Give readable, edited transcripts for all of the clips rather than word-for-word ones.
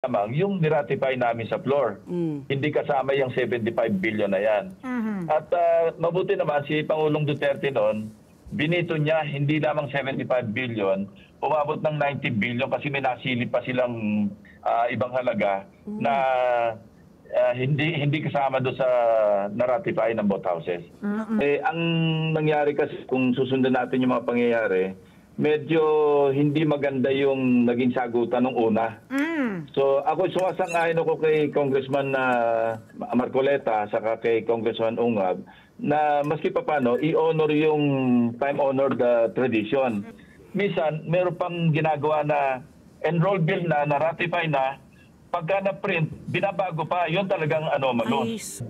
lamang yung niratify namin sa floor. Hindi kasama yung 75 billion na yan. At mabuti naman si Pangulong Duterte noon, binito niya hindi lamang 75 billion, umabot ng 90 billion kasi may nasilip pa silang ibang halaga na hindi kasama doon sa na-ratify ng both houses. Ang nangyari kasi kung susundan natin yung mga pangyayari, medyo hindi maganda yung naging sagutan ng una. So ako sumasang-ayon ako kay Congressman Marcoleta saka kay Congressman Ungab na maski pa paano i-honor yung time-honored tradition. Minsan meron pang ginagawa na enroll bill na ratify na, pagka na-print binabago pa, yun talagang anomalous.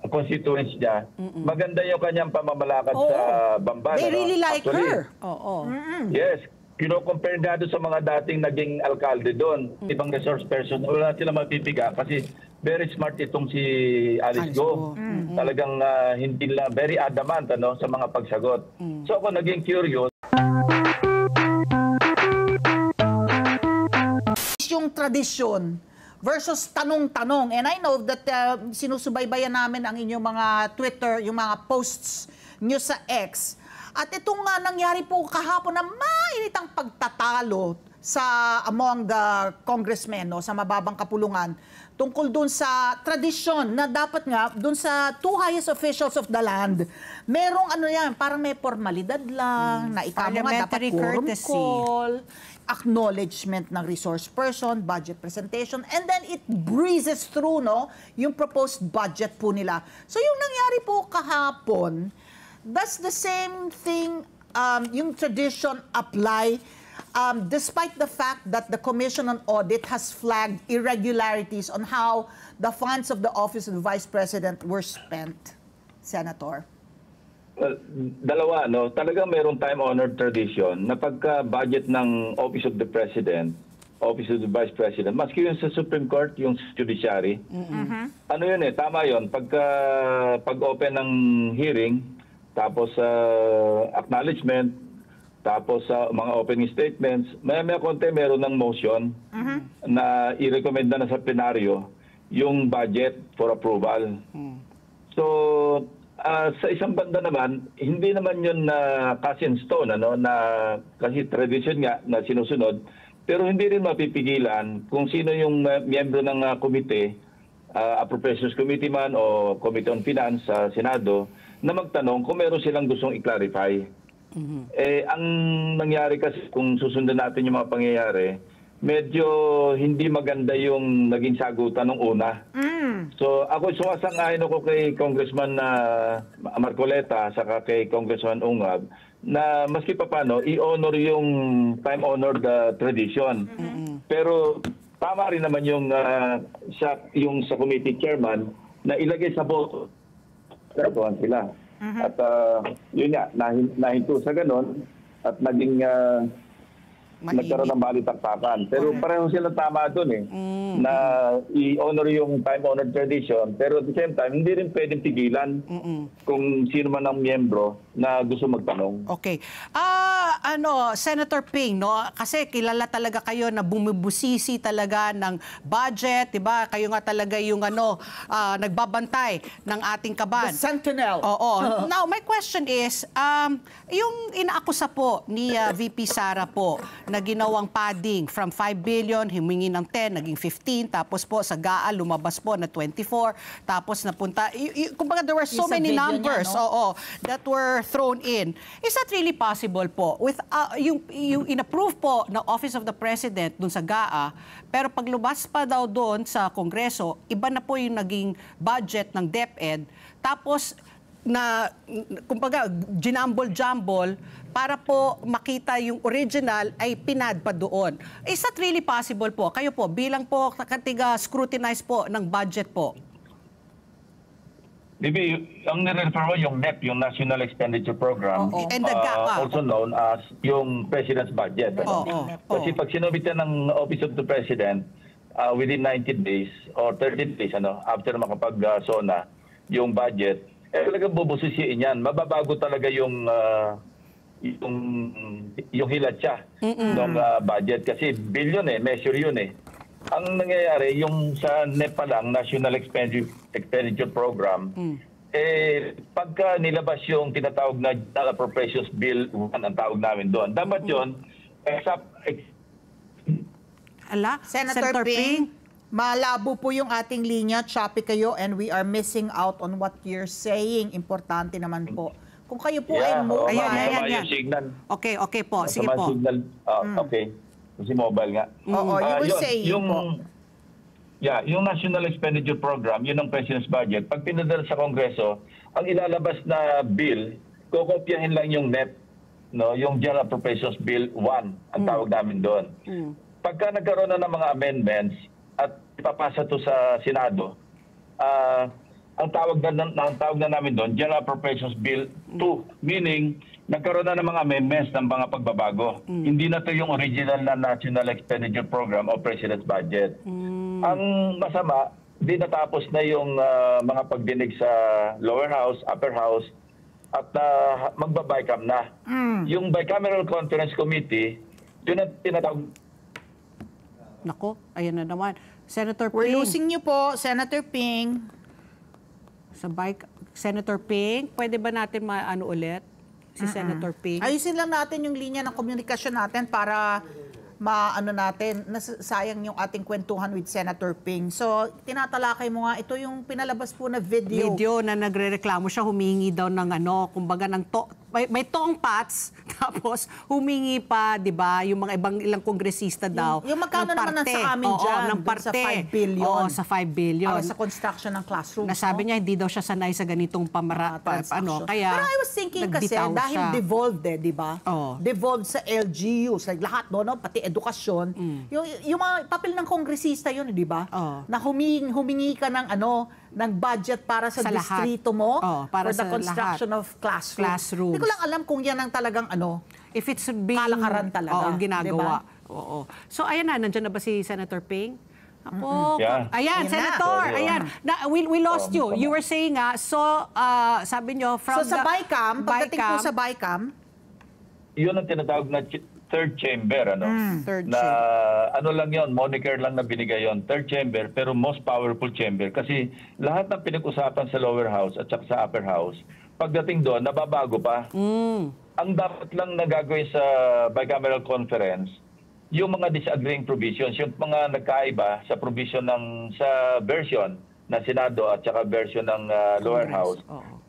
Constituents niya. Maganda yung kanyang pamamalakad sa Bamban. They really like her. Yes. Kino-compare nga doon sa mga dating naging alkalde doon. Ibang resource person. Wala sila mapipiga kasi very smart itong si Alice Go. Talagang hindi lang, very adamant sa mga pagsagot. So ako naging curious. Yung tradisyon versus tanong-tanong. And I know that sinusubaybayan namin ang inyong mga Twitter, yung mga posts nyo sa X. At itong nangyari po kahapon na mainitang pagtatalo sa among the congressmen, sa mababang kapulungan, tungkol dun sa tradisyon na dapat nga dun sa two highest officials of the land, merong parang may formalidad lang, na ikaw nga dapat quorum call, acknowledgement ng resource person, budget presentation, and then it breezes through yung proposed budget po nila. So yung nangyari po kahapon, does the same thing, yung tradition apply despite the fact that the Commission on Audit has flagged irregularities on how the funds of the Office of the Vice President were spent, Senator? Well, dalawa, talagang mayroong time-honored tradition na pagka-budget ng Office of the President, Office of the Vice President, maski yung sa Supreme Court, yung Judiciary, ano yun tama yun, pag-open ng hearing, tapos acknowledgement, tapos mga opening statements, maya konti meron ng motion na i-recommend na sa plenaryo yung budget for approval. So, sa isang banda naman, hindi naman yun na cast in stone, na kasi tradition nga na sinusunod, pero hindi rin mapipigilan kung sino yung miyembro ng komite, Appropriations Committee man o Committee on Finance sa Senado, na magtanong kung meron silang gustong i-clarify. Ang nangyari kasi kung susundan natin yung mga pangyayari, medyo hindi maganda yung naging sagutan ng una. So ako sumasang-ayon ako kay Congressman Marcoleta saka kay Congressman Ungab na maski pa paano i-honor yung time-honored tradition. Pero tama rin naman yung sa committee chairman na ilagay sa boto. Pero sila. At yun nga, nahinto sa ganon at naging nagkaroon ng balitaktakan. Pero pareho sila tama doon na i-honor yung time-honored tradition. Pero at the same time, hindi rin pwedeng pigilan kung sino man ang miyembro na gusto magtanong. Okay. Senator Ping, kasi kilala talaga kayo na bumibusisi talaga ng budget, 'di ba? Kayo nga talaga yung nagbabantay ng ating kaban. The Sentinel. Oo. Now, my question is, yung inaakusa po ni VP Sara po na ginawang padding from 5 billion, humingi ng 10, naging 15, tapos po sa GAA lumabas po na 24, tapos napunta, kumbaga there were so many numbers that were thrown in. Is that really possible po? With yung in-approve po ng Office of the President dun sa GAA, pero paglabas pa daw doon sa Kongreso, iba na po yung naging budget ng DepEd, tapos na kumbaga ginambol-jambol para po makita yung original ay pinad pa doon. Is that really possible po? Kayo po, bilang po katiga scrutinize po ng budget po. Bibi, ang nire-refer mo yung NEP, yung National Expenditure Program, And the GAA. also known as yung President's Budget. Kasi pag sinubitan ng Office of the President within 90 days or 30 days after makapag-SONA yung budget, talagang bubusisiin yan. Mababago talaga yung hilatsa ng budget. Kasi billion measure yun Ang nangyayari, yung sa NEP pa lang, National Expenditure Program, pagka nilabas yung tinatawag na General Appropriations Bill 1, ang tawag namin doon, dapat yun, Senator Ping, malabo po yung ating linya, choppy kayo, and we are missing out on what you're saying. Importante naman po. Kung kayo po ay mobile. Masama yung signal. Okay po. Sige Masama po. signal. Okay. Kasi mobile nga. Oo, you were saying po. Yung National Expenditure Program, yun ang President's Budget. Pag pinadala sa Kongreso, ang ilalabas na bill, kokopyahin lang yung NEP, no? Yung General Appropriations Bill 1, ang tawag namin doon. Pagka nagkaroon na ng mga amendments at ipapasa to sa Senado, ang tawag na namin doon, General Appropriations Bill 2, meaning nagkaroon na ng mga amendments ng mga pagbabago. Hindi na to yung original na National Expenditure Program o President's Budget. Ang masama, di natapos na yung mga pagdinig sa lower house, upper house, at magba-BICAM na. Yung Bicameral Conference Committee, yun ang tinatawag. Nako, ayan na naman. Senator We're Ping. losing you po, Senator Ping. Senator Ping, pwede ba natin maano ulit? Si Senator Ping. Ayusin lang natin yung linya ng komunikasyon natin para maano natin, nasayang yung ating kwentuhan with Senator Ping. So, tinatalakay mo nga, ito yung pinalabas po na video. Video na nagrereklamo siya, humingi daw ng kumbaga ng may tong pats, tapos humingi pa, di ba, yung mga ilang kongresista daw. Yung magkano ng naman parte. sa amin dyan, ng dun parte. sa 5 billion. Oo, sa 5 billion. Para sa construction ng classrooms. Nasabi niya, hindi daw siya sanay sa ganitong transaction. kaya pero I was thinking kasi, nagbitaw dahil siya. devolved di ba? Oo. Devolved sa LGUs, like lahat, no? Pati edukasyon. Yung mga papel ng kongresista yun, di ba? Oo. Na humingi ka ng ng budget para sa lahat. distrito mo Para for the sa construction lahat. of classrooms. Classrooms. Hindi ko lang alam kung yan ang talagang if it's being kalakaran talaga, ginagawa. Oo. So ayan na, nandiyan na ba si Senator Ping? Ako, Yeah. ayan, Ayan na. Senator, Sorry, ayan. We lost you. You were saying sabi nyo from So sa BICAM, pagdating po BICAM, sa BICAM, Yun ang tinatawag na third chamber, third na lang yon, moniker lang na binigay yon, third chamber, pero most powerful chamber. Kasi lahat ng pinag-usapan sa lower house at saka sa upper house, pagdating doon, nababago pa. Ang dapat lang na gagawin sa bicameral conference, yung mga disagreeing provisions, yung mga nagkaiba sa provision sa version ng Senado at saka version ng lower house,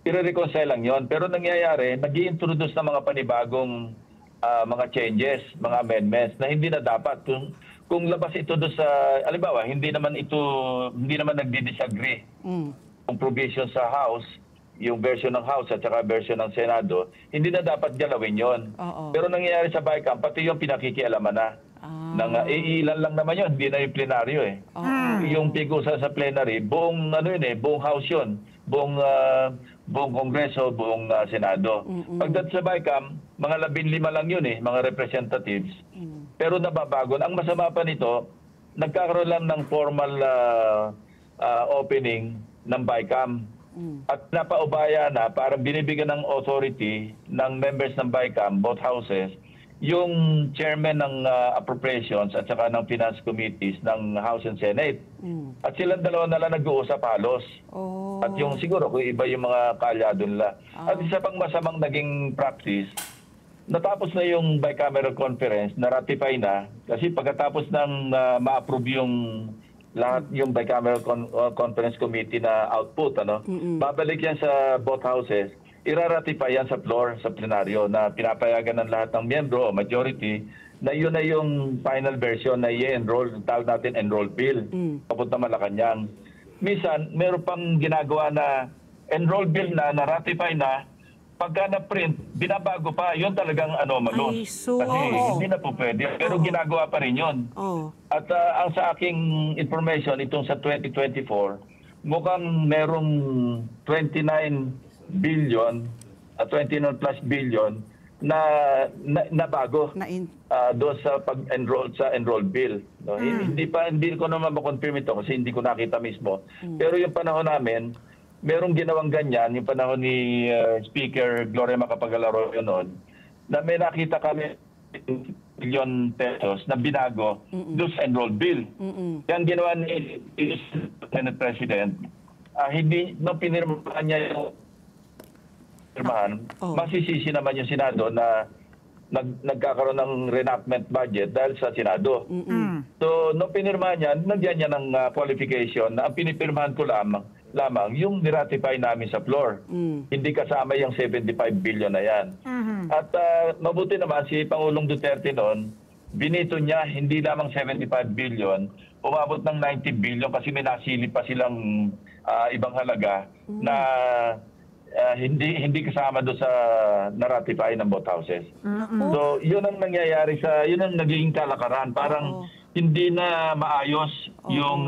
i-reconcile lang yon. Pero nangyayari, nag-i-introduce ng mga panibagong mga changes, mga amendments na hindi na dapat. Kung labas ito doon sa, halimbawa, hindi naman nagdi-disagree. Kung provision sa House, yung version ng House at saka version ng Senado, hindi na dapat galawin yon. Pero nangyayari sa BICAM, pati yung pinakikialaman na. Ilan lang naman yun, hindi na yung plenaryo eh. Yung pigusa sa plenary, buong buong House yun, buong Kongreso, buong Senado. Pagdating sa BICAM, mga 15 lang yun mga representatives. Pero nababago. Ang masama pa nito, nagkakaroon lang ng formal opening ng BICAM. At napaubaya na, parang binibigyan ng authority ng members ng BICAM, both houses, yung chairman ng appropriations at saka ng finance committees ng House and Senate. At silang dalawa na lang nag-uusap halos. At yung siguro kung iba yung mga kalyado nila. At isa pang masamang naging practice, natapos na yung bicameral conference, na-ratify na, kasi pagkatapos ng ma-approve yung lahat yung bicameral conference committee na output, babalik yan sa both houses, iraratify yan sa floor, sa plenaryo, na pinapayagan ng lahat ng miyembro o majority na yun na yung final version na i-enroll, tawag natin enroll bill, papunta Malacanang. Minsan, meron pang ginagawa na enroll bill na ratify na, pagka na-print, binabago pa, yun talagang anomalous. Kasi hindi na po pwede, pero ginagawa pa rin yun. At ang sa aking information, itong sa 2024, mukhang merong 29 billion at 29 plus billion na bago doon sa pag-enroll sa enroll bill. Hindi ko naman ma-confirm ito kasi hindi ko nakita mismo. Pero yung panahon namin, merong ginawang ganyan, yung panahon ni Speaker Gloria Macapagal-Arroyo noon, na may nakita kami billion pesos na binago doon sa enrolled bill. Yan ginawa ni Senate President. Hindi, nung pinirmahan niya yung masisisi naman yung Senado na nagkakaroon ng reenactment budget dahil sa Senado. So, nung pinirmahan niya, nandiyan niya ng qualification na ang pinipirmahan ko lamang yung niratify namin sa floor. Hindi kasama yung 75 billion na yan. At mabuti naman si Pangulong Duterte noon, binito niya hindi lamang 75 billion, umabot ng 90 billion kasi may nasili pa silang ibang halaga na hindi kasama doon sa na-ratify ng both houses. So, yun ang nangyayari yun ang naging kalakaran. Parang hindi na maayos yung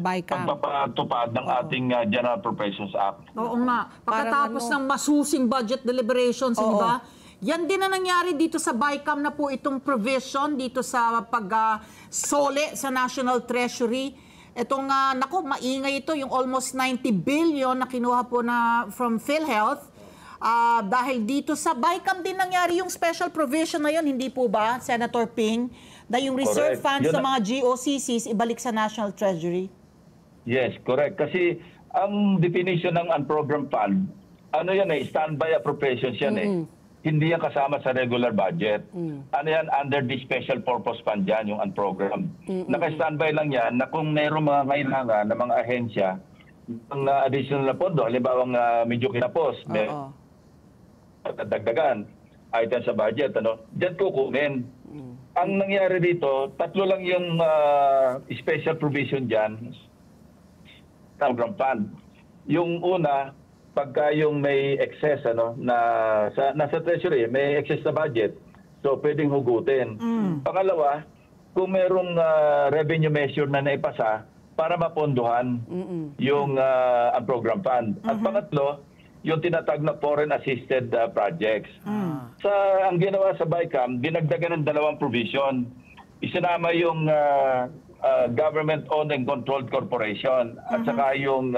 pagpapatupad ng ating General Appropriations Act. Oo nga. Pagkatapos ng masusing budget deliberations, di ba? Yan din na nangyari dito sa BICAM na po itong provision dito sa pag-sole sa National Treasury. Itong, maingay ito, yung almost 90 billion na kinuha po from PhilHealth. Dahil dito sa BICAM din nangyari yung special provision na yun, hindi po ba, Senator Ping? Na yung reserve funds sa mga GOCCs ibalik sa National Treasury? Yes, correct. Kasi ang definition ng unprogrammed fund, standby appropriations yan Hindi yan kasama sa regular budget. Ano yan, under the special purpose fund yan, yung unprogrammed. Naka-standby lang yan na kung mayroong mga kailangan ng mga ahensya ng additional na pondo, halimbawa medyo kinapos, may dagdagan items sa budget, diyan kukunin. Ang nangyari dito, tatlo lang yung special provision dyan, program fund. Yung una, pagka yung may excess nasa treasury, may excess na budget, so pwedeng hugutin. Pangalawa, kung merong revenue measure na naipasa para mapondohan yung program fund. At pangatlo, yung tinatag na foreign assisted projects. Ang ginawa sa BICAM, dinagdagan ng dalawang provision. Isinama yung government-owned and controlled corporation at saka yung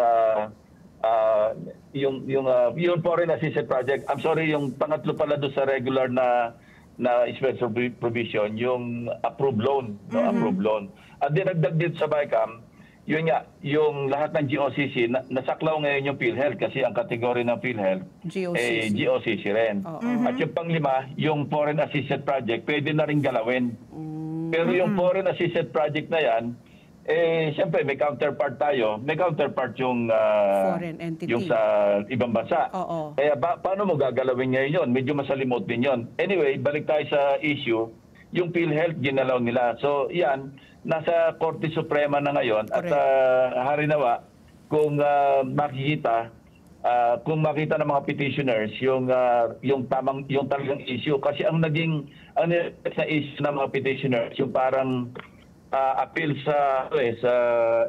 foreign assisted project. I'm sorry, yung pangatlo pala doon sa regular na special provision, yung approved loan, approved loan. At dinagdag dito sa BICAM, yun nga, yung lahat ng GOCC, nasaklaw ngayon yung PhilHealth kasi ang kategory ng PhilHealth GOCC rin. At yung panglima, yung foreign assisted project, pwede na rin galawin. Pero yung foreign assisted project na yan, siyempre may counterpart tayo. May counterpart yung foreign entity, yung sa ibang bansa. Kaya paano mo gagalawin ngayon yun? Medyo masalimot din yun. Anyway, balik tayo sa issue. Yung PhilHealth, ginalaw nila. So yan, nasa Korte Suprema na ngayon. At harinawa, kung makikita ng mga petitioners yung talagang issue. Kasi ang naging sa issue ng mga petitioners, yung parang appeal sa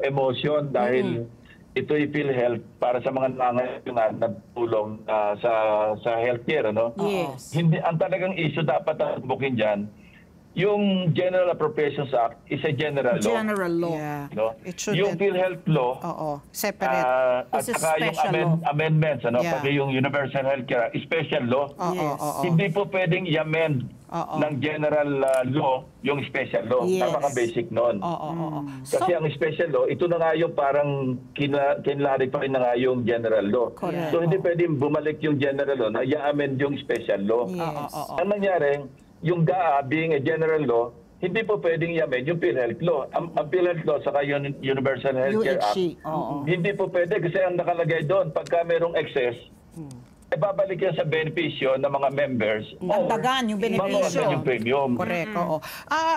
emotion dahil ito yung PhilHealth para sa mga nangangailangan na tulong sa healthcare, Yes. Hindi ang talagang issue dapat bukin diyan. Yung General Appropriations Act is a general law. General law. Yeah. It Yung PhilHealth law, separate. at It's a saka yung special law. amendments, Yeah. pati yung Universal Healthcare, special law. Yes. Hindi po pwedeng i-amend ng general law yung special law. Yes. Napaka-basic nun. Kasi ang special law, ito na nga yung parang kinlarify na nga yung general law. Correct. So hindi pwedeng bumalik yung general law na i-amend yung special law. Yes. Ang nangyari, yung GAA being a general law, hindi po pwedeng i-amend yung PhilHealth law. Ang PhilHealth law saka yung Universal Healthcare Act, hindi po pwede kasi ang nakalagay doon, pagka merong excess, babalik yan sa benepisyo ng mga members. Dagdagan yung benepisyo. Yung premium. Correct, oo.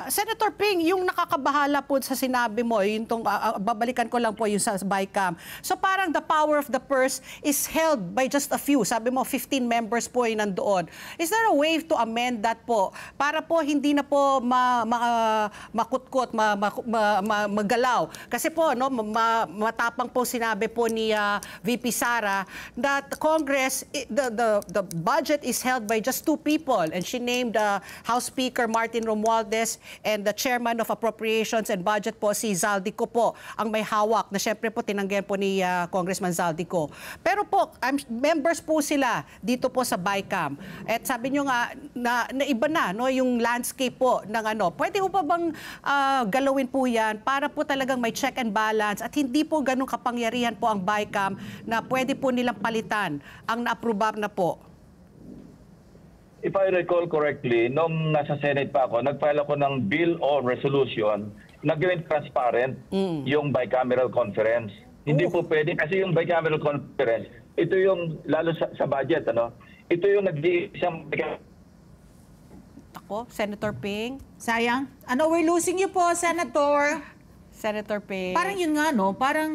Senator Ping, yung nakakabahala po sa sinabi mo, yung babalikan ko lang po yung sa BICAM. So parang the power of the purse is held by just a few. Sabi mo, 15 members po yung nandoon. Is there a way to amend that po? Para po hindi na po makutkot, magalaw. Kasi po, matapang po sinabi po ni VP Sara that Congress the budget is held by just two people, and she named House Speaker Martin Romualdez and the Chairman of Appropriations and Budget po si Zaldico po ang may hawak na syempre po tinanggihan po ni Congressman Zaldico. Pero po, members po sila dito po sa BICAM. At sabi nyo nga na iba na no, yung landscape po ng ano. Pwede po ba bang galawin po yan para po talagang may check and balance at hindi po ganun kapangyarihan po ang BICAM na pwede po nilang palitan ang na-approve na po? If I recall correctly, nung nasa Senate pa ako, nag-file ako ng bill or resolution na gawin transparent yung bicameral conference. Hindi po pwede kasi yung bicameral conference, ito yung, lalo sa budget, ano? Ito yung nag-iisang Ako, Senator Ping. Sayang. Ano, we're losing you po, Senator. Senator Ping. Parang yun nga, no? Parang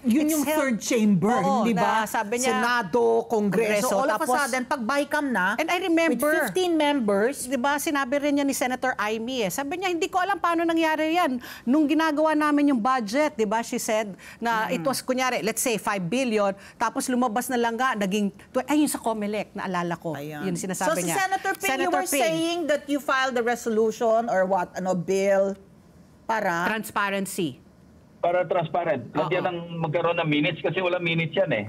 yun It's yung held- third chamber, Oo, hindi ba? na sabi niya- Senado, Kongreso. All of a Tapos- sudden, pag BICAM na, And I remember, with 15 members, di ba, sinabi rin niya ni Senator Amy Sabi niya, hindi ko alam paano nangyari yan. Nung ginagawa namin yung budget, di ba, she said, na it was, kunyari, let's say, 5 billion, tapos lumabas na lang nga, naging, ay, yun sa COMELEC, naalala ko. Ayan. Yun sinasabi so, si niya. Senator Ping, you Senator were Ping, saying that you filed a resolution or what, bill para... transparency. para transparent. Lagyan ng magkaroon ng minutes kasi walang minutes yan eh.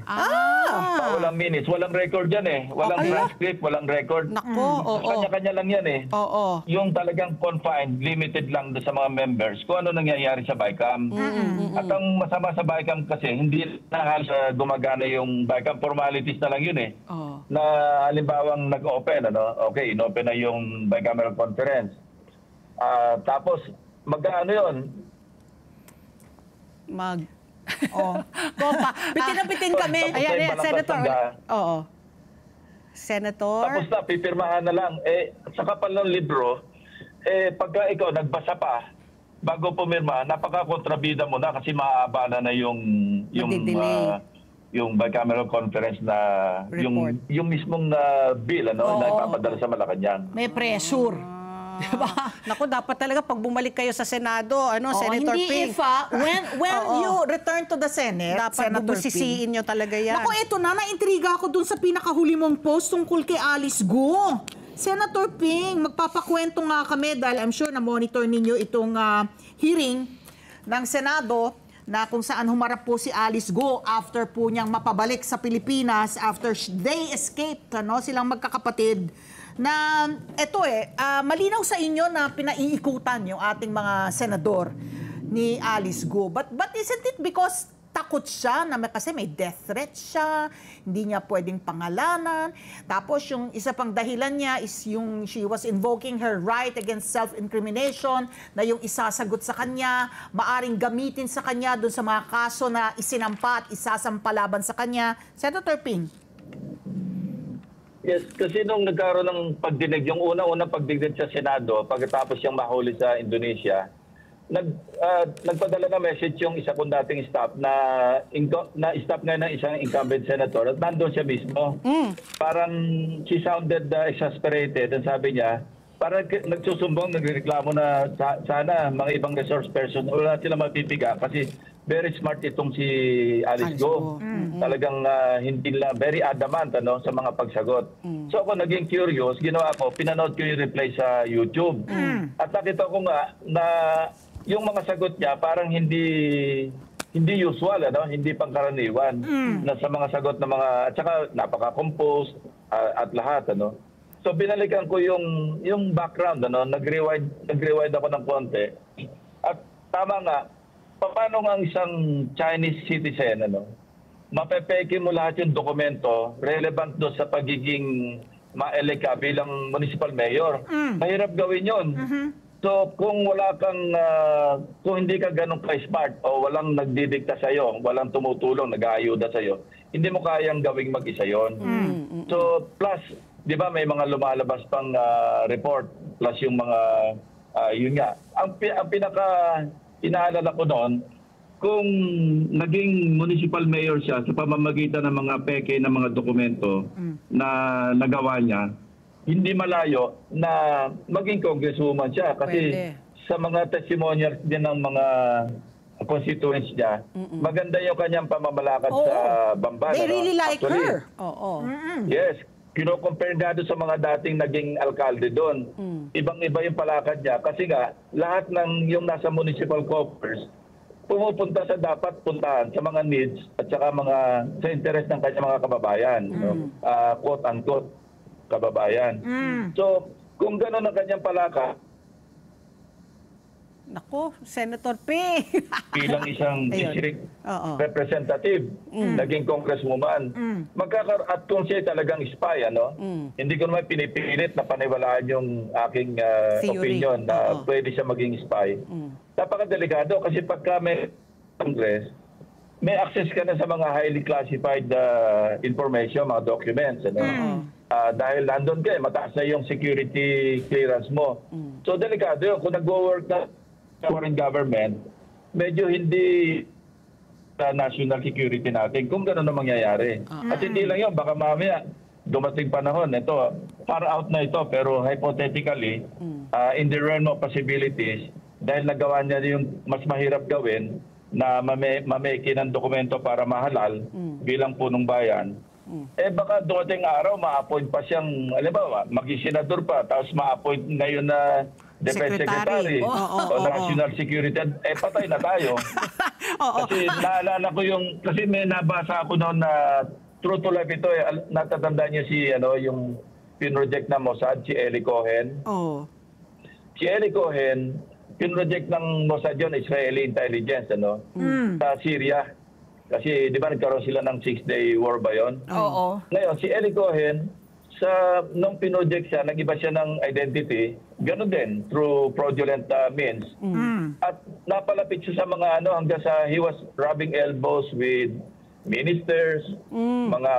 Walang minutes, walang record yan eh. Walang transcript, walang record. Nako, oo. Kanya-kanya lang yan eh. Oo. Yung talagang confined, limited lang sa mga members kung ano nangyayari sa BICAM. At ang masama sa BICAM kasi, hindi na halos gumagana yung BICAM. Formalities na lang yun eh. Oo. Na halimbawang nag-open, ano? Okay, in-open na yung bicameral conference. Tapos, mag-ano yun? Bitin na bitin kami. Tapos Ayan, may ayan, balangkas Senator. tanda. Oo. Senator. Tapos na, pipirmahan na lang. Sa kapal ng libro, pagka ikaw nagbasa pa, bago pumirma, napaka-kontrabida mo na kasi maaabala na yung Madidelay. yung bicameral conference na Report. yung mismong bill na ipapadala sa Malacanang. May pressure. Diba? Naku, dapat talaga pag bumalik kayo sa Senado, Senator hindi Ping. when you return to the Senate, Dapat Senator bubusisiin nyo talaga yan. Naku, eto na, naintriga ako dun sa pinakahuli mong post tungkol kay Alice Go. Senator Ping, magpapakwento nga kami dahil I'm sure na monitor ninyo itong hearing ng Senado na kung saan humarap po si Alice Go after po niyang mapabalik sa Pilipinas after they escaped, silang magkakapatid. Na eto malinaw sa inyo na pinaiikutan yung ating mga senador ni Alice Go. But isn't it because takot siya na kasi may death threat siya, hindi niya pwedeng pangalanan. Tapos yung isa pang dahilan niya is yung she was invoking her right against self-incrimination na yung isasagot sa kanya, maaring gamitin sa kanya dun sa mga kaso na isinampa at isasampa laban sa kanya. Senator Ping. Yes, kasi nung nagkaroon ng pagdinig, yung unang pagdinig sa Senado, pagkatapos siyang mahuli sa Indonesia, nagpadala na message yung isa kong dating staff na staff ngayon ng isang incumbent senator at nandun siya mismo. Parang she sounded exasperated and sabi niya, parang nagsusumbong, nagreklamo na sana mga ibang resource person wala sila mapipiga kasi very smart itong si Alice Go. Talagang hindi lang, very adamant sa mga pagsagot. So ako naging curious, ginawa ko, pinanood ko yung reply sa YouTube. At nakita ko nga na yung mga sagot niya parang hindi usual, hindi pangkaraniwan na sa mga sagot ng mga, at saka napaka-composed at lahat, So binalikan ko yung background, nag-rewind ako ng konti. At tama nga, paano nga ang isang Chinese citizen, mapepeke mo lahat yung dokumento relevant do sa pagiging ma-elect ka bilang municipal mayor. Mahirap gawin yun. So kung wala kang, kung hindi ka ganun ka-smart o walang nagdidikta sa'yo, walang tumutulong, nag-aayuda sa'yo, hindi mo kayang gawing mag-isa yun. So plus, di ba may mga lumalabas pang report plus yung mga, yun nga. Ang pinaka inaalala ko noon, kung naging municipal mayor siya sa pamamagitan ng mga peke ng mga dokumento na nagawa niya, hindi malayo na maging congresswoman siya. Kasi Pwede. sa mga testimonials din ng mga constituents niya, maganda yung kanyang pamamalakad Oo. sa Bamban. They ano? really like Actually, her. Oo. Yes. Kino-compare nga doon sa mga dating naging alkalde doon. Ibang-iba yung palakad niya. Kasi nga, lahat ng yung nasa municipal coffers, pumupunta sa dapat puntahan sa mga needs at saka sa interest ng kanyang mga kababayan. No? Quote-unquote, kababayan. So, kung gano'n ang kanyang palakad, Nako, Senator P. bilang isang Ayun. district Oo. representative, naging congresswoman. At kung siya talagang spy, hindi ko naman pinipilit na paniwalaan yung aking Theory. opinion na Oo. pwede siya maging spy. Napakadelikado kasi pagka may Congress, may access ka na sa mga highly classified information, mga documents. Dahil nandun ka, mataas na yung security clearance mo. So delikado yun. Kung nag-work na foreign government, medyo hindi sa national security natin kung gano'n ang mangyayari. At hindi lang yun, baka mamaya dumating panahon, ito, far out na ito, pero hypothetically, in the realm of possibilities, dahil nagawa niya yung mas mahirap gawin na mameki ng dokumento para mahalal bilang punong bayan, baka dumating araw, ma-appoint pa siyang, alam maging senador pa, tapos ma-appoint ngayon na Defense Secretary o National Security, patay na tayo. Kasi naalala ko kasi may nabasa ako noon na true to life ito, natatandaan niyo yung pinroject na Mossad, si Eli Cohen. Si Eli Cohen, pinroject ng Mossad yun, Israeli intelligence, sa Syria. Kasi di ba nagkaroon sila ng 6-day war ba yun? Oo. Ngayon, si Eli Cohen, nung pinroject siya, nag-iba siya ng identity, gano'n din, through fraudulent means. At napalapit siya sa mga hanggang sa he was rubbing elbows with ministers, mga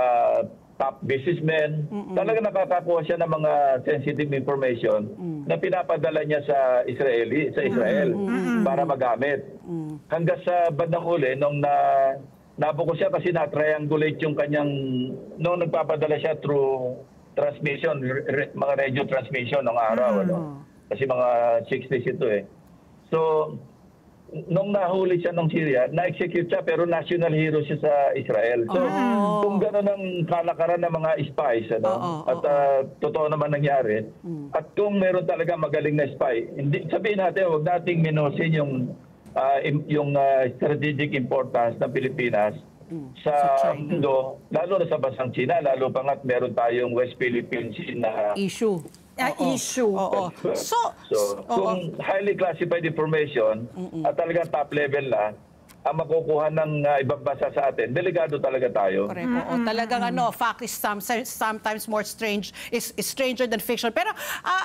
top businessmen. Talaga nakakakuha siya ng mga sensitive information na pinapadala niya sa Israel para magamit. Hanggang sa bandang uli, nung nabuko siya kasi na-triangulate yung kanyang, nung nagpapadala siya through transmission, mga radio transmission ng araw. Kasi mga 60s ito So, nung nahuli siya ng Syria, na-execute siya pero national hero siya sa Israel. So, kung gano'n ang kalakaran ng mga spies, at totoo naman nangyari, at kung meron talaga magaling na spy, sabihin natin, huwag nating minusin yung strategic importance ng Pilipinas sa mundo, lalo na sa bansang China, lalo pa nga't meron tayong West Philippine Sea na Issue. Issue. So, kung highly classified information at talagang top level na, ang makukuha ng ibang bansa sa atin, delikado talaga tayo. correct. Talagang fact is sometimes more is stranger than fiction. Pero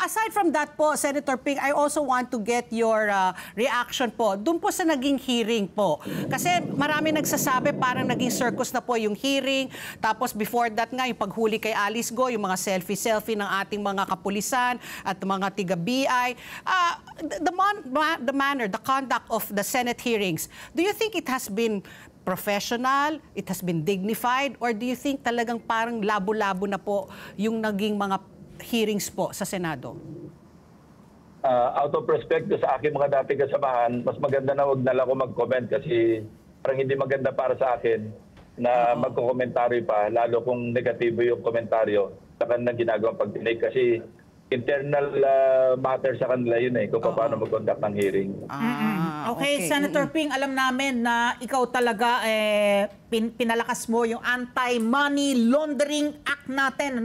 aside from that po, Senator Ping, I also want to get your reaction po dun po sa naging hearing po. Kasi marami nagsasabi parang naging circus na po yung hearing. Tapos before that nga, yung paghuli kay Alice Go, yung mga selfie ng ating mga kapulisan at mga tiga-BI. The manner, the conduct of the Senate hearings, do you think it has been professional, it has been dignified, or do you think talagang parang labo-labo na po yung naging mga hearings po sa Senado? Out of respect sa aking mga dating kasamahan, mas maganda na wag na lang ako mag-comment kasi parang hindi maganda para sa akin na magko-komentaryo pa, lalo kung negatibo yung komentaryo sa kanilang ginagawang pagdinig kasi internal matter sa kanila yun kung paano mag-conduct ng hearing. Okay, Senator Ping, alam namin na ikaw talaga pinalakas mo yung Anti-Money Laundering Act natin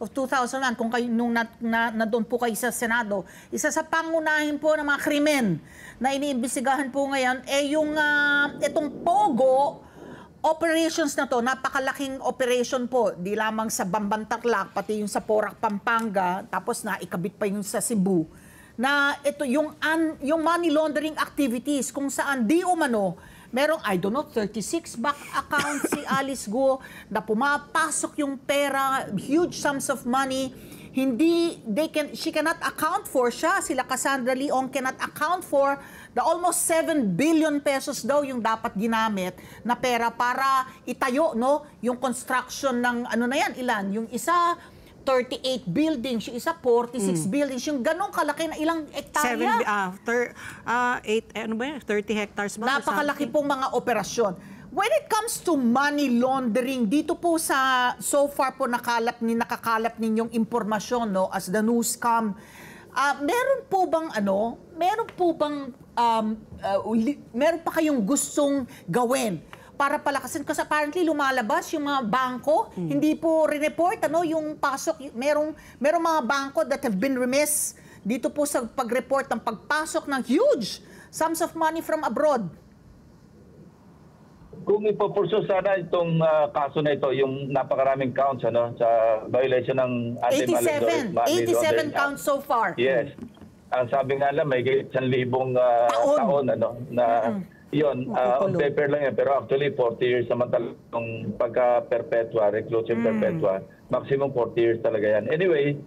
of 2001 kung kayo nung nandoon po kayo sa Senado. Isa sa pangunahin po ng mga krimen na iniimbestigahan po ngayon yung itong Pogo operations na to, napakalaking operation po, di lamang sa Bambantarlac, pati yung sa Porac, Pampanga, tapos na ikabit pa yung sa Cebu, na ito yung money laundering activities kung saan di umano, merong, 36 bank accounts si Alice Go na pumapasok yung pera, huge sums of money, she cannot account for sila Cassandra Leong cannot account for the almost 7 billion pesos daw yung dapat ginamit na pera para itayo yung construction ng ilan, yung isa 38 buildings, yung isa 46 buildings, yung ganong kalaki na ilang hektarya. 30 hectares ba? Napakalaki pong mga operasyon. When it comes to money laundering, dito po sa so far po nakakalap ninyong impormasyon, no, as the news come, meron po bang meron pa kayong gustong gawin para palakasin? Kasi apparently lumalabas yung mga bangko, hindi po rineport yung pasok, merong mga bangko that have been remiss dito po sa pag-report ng pagpasok ng huge sums of money from abroad. Kung ipopurso sana itong kaso na ito, yung napakaraming counts sa violation ng anti-money 87 counts so far. Yes. Ang sabi nga lang, may 1,000 taon na yun, on paper lang yan. Pero actually, 40 years naman talagang pagka-perpetua, reclusive perpetua. Maximum 40 years talaga yan. Anyway,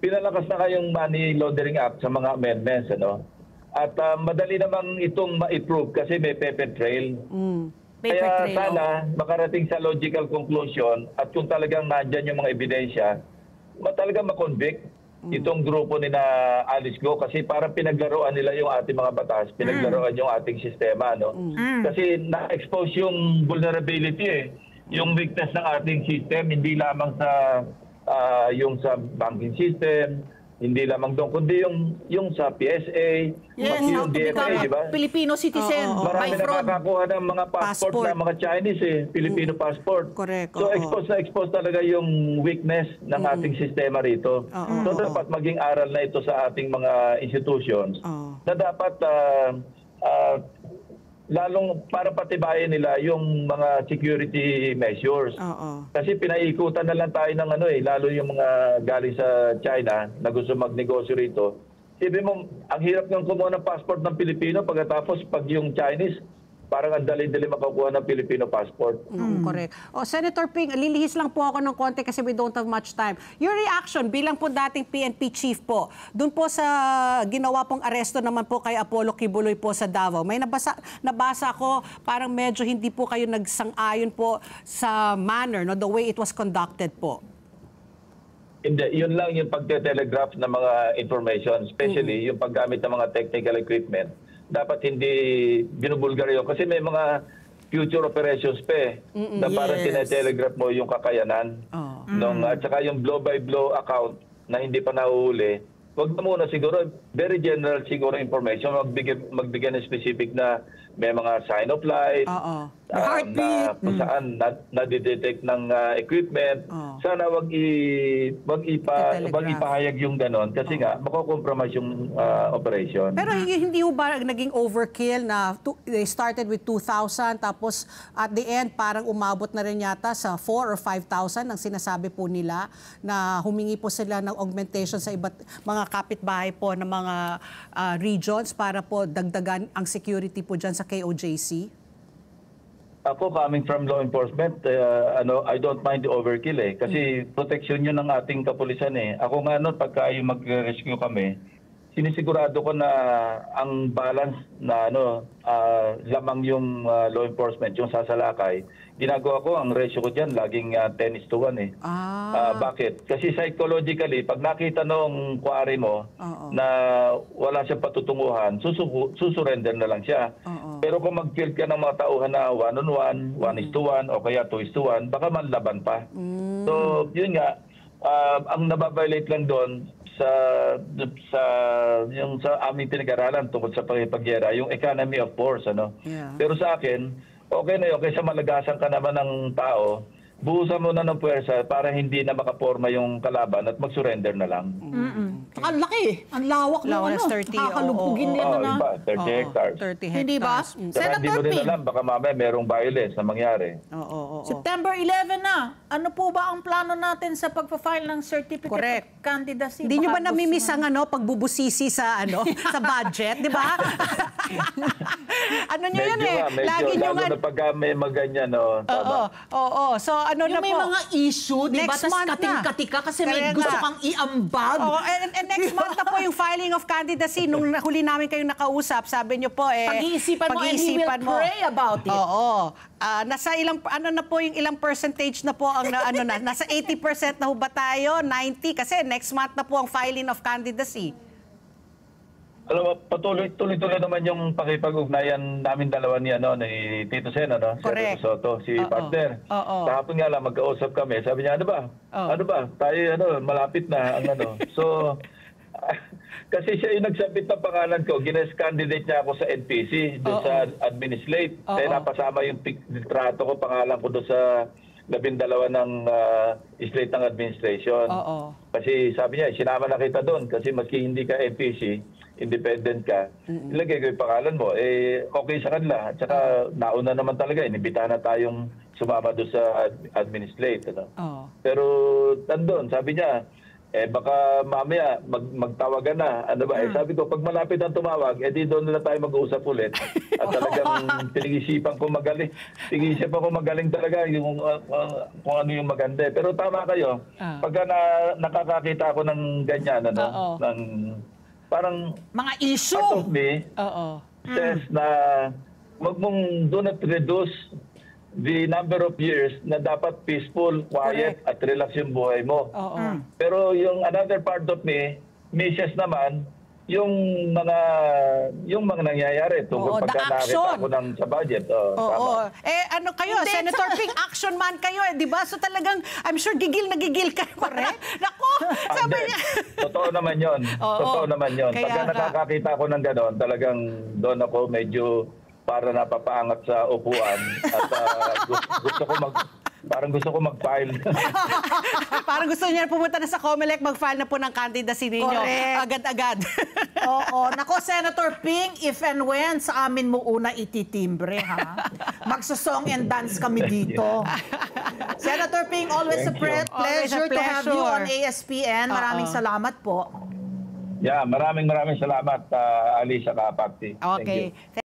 pinalakas na kayong Money Laundering Act sa mga amendments, At madali namang itong ma-approve kasi may paper trail. Kaya sana makarating sa logical conclusion at kung talagang nandyan yung mga ebidensya, talagang makonvict itong grupo ni na Alice Go kasi parang pinaglaruan nila yung ating mga batas, pinaglaruan yung ating sistema. Kasi na-expose yung vulnerability yung weakness ng ating system, hindi lamang sa yung sa banking system, hindi lamang doon, kundi yung sa PSA, yes, yung DFA, di ba? Filipino citizen, by Marami fraud. nakakakuha ng mga passport na mga Chinese, Filipino passport. Correct. So expose talaga yung weakness ng ating sistema rito. So dapat maging aral na ito sa ating mga institutions na dapat lalong para patibayin nila yung mga security measures. Kasi pinaikutan na lang tayo ng lalo yung mga galing sa China na gusto magnegosyo rito. Sabi mo, ang hirap ng kumuha ng passport ng Pilipino pagkatapos pag yung Chinese, parang ang dali-dali makakuha ng Filipino passport. Correct. Senator Ping, lilihis lang po ako ng konti kasi we don't have much time. Your reaction bilang po dating PNP chief po, dun po sa ginawa pong aresto naman po kay Apollo Kibuloy po sa Davao. May nabasa ko, parang medyo hindi po kayo nagsang-ayon po sa manner, the way it was conducted po. Hindi, yun lang yung pagte-telegraph ng mga information, especially yung paggamit ng mga technical equipment. Dapat hindi binubulgar yun. Kasi may mga future operations pa na parang tinetelegraph mo yung kakayanan. At saka yung blow-by-blow account na hindi pa nahuhuli, wag na muna siguro, very general siguro information, magbigay ng specific na may mga sign of life, heartbeat, kung saan nadidetect ng equipment. Sana wag ipahayag yung ganon kasi nga mako-compromise yung operation. Pero hindi ho ba naging overkill na they started with 2,000 tapos at the end parang umabot na rin yata sa 4,000 or 5,000 ang sinasabi po nila na humingi po sila ng augmentation sa iba't mga kapitbahay po ng mga regions para po dagdagan ang security po dyan sa KOJC? Ako, coming from law enforcement, I don't mind the overkill kasi protection yun ng ating kapulisan Ako nga pagka yung mag-rescue kami, sinisigurado ko na ang balance na lamang yung law enforcement, yung sasalakay. Ginagawa ko, ang ratio ko dyan, laging 10:1 Bakit? Kasi psychologically, pag nakita nung kuwari mo na wala siyang patutunguhan, susurrender na lang siya. Pero kung mag-field ka ng mga tauhan na 1-on-1, 1:1, o kaya 2:1, baka manlaban pa. So, yun nga, ang nababiolate lang doon sa aming pinag-aralan tungkol sa pagpapagyera, yung economy of force, Pero sa akin, okay na yun, kaysa malagasan ka naman ng tao, buhusan mo na ng puwersa para hindi na makaporma yung kalaban at mag-surrender na lang. Ang laki, ang lawak mo, 30, kakalubugin nila na. 30 hectares. 30 hectares. Hindi ba? Saka hindi Senator mo rin Ping, alam, baka mamaya merong violence na mangyari. September 11 na. Ano po ba ang plano natin sa pagpa-file ng certificate Correct. of candidacy? Hindi nyo ba Baka namimiss gusto ang pagbubusisi sa sa budget, di ba? Ano nyo yun Lagi nyo lalo na pagka may maganyan, So ano yung na may po? mga issue, di ba? Next Tas month na. kating-katika kasi may Kaya gusto nga. kang iambag. And next month na po yung filing of candidacy. Nung huli namin kayong nakausap, sabi niyo po, Pag-iisipan mo and he will pray about it. Oo. Nasa ilang, ano na po yung ilang percentage na po ang, nasa 80% na ho ba tayo? 90? Kasi next month na po ang filing of candidacy. Alam mo, tuloy-tuloy naman yung pakipag-ugnayan namin dalawa ni Tito Sen, Correct. si Soto, si Oo. partner. Oo. Kahapon nga lang magkausap kami. Sabi niya, ano ba? Tayo malapit na ang So kasi siya yung nagsabit ng pangalan ko, gines candidate niya ako sa NPC, doon sa administrate. Kaya napasama yung litrato ko, pangalan ko doon sa 12 ng slate ng administration. Oo. Kasi sabi niya, sinama na kita doon kasi maski hindi ka NPC, independent ka, ilagay ko yung pangalan mo, okay sa kanila. At saka nauna naman talaga, inibitahan na tayong sumama doon sa administrate. Oo. Pero nandun, sabi niya, baka mamaya magtawagan na. Sabi ko, pag malapit ang tumawag, di doon na tayo mag-uusap ulit. At talagang pinag-isipan ko magaling talaga yung kung ano yung maganda. Pero tama kayo, pagka nakakakita ako ng ganyan, ng parang Mga part issue. of me says na wag mong do not reduce the number of years na dapat peaceful, quiet, at relax yung buhay mo. Oo. Pero yung another part of me, misses naman, yung mga nangyayari tungkol Oo, the pagka nakakita action. ko sa budget. Oo. Tama. Ano kayo, Hindi, Senator Ping, action man kayo, di ba? So talagang, I'm sure gigil na gigil kayo. Correct? Nako, sabi Hindi. niya. Totoo naman yun. Oo. Totoo naman yun. Kaya Pagka nga. nakakakita ko ng gano'n, talagang doon ako medyo para napapaangat sa upuan at gusto ko mag-file. Parang gusto niya pumunta na sa COMELEC, mag-file na po ng candidacy ninyo. Correct. Agad-agad. Oo. Nako, Senator Ping, if and when sa amin mo una ititimbre, ha? Magsasong and dance kami dito. Senator Ping, always a Thank you. pleasure to have you on pleasure. ASPN. Maraming salamat po. Yeah, maraming salamat, Alicia Kapakti. Thank you. Okay.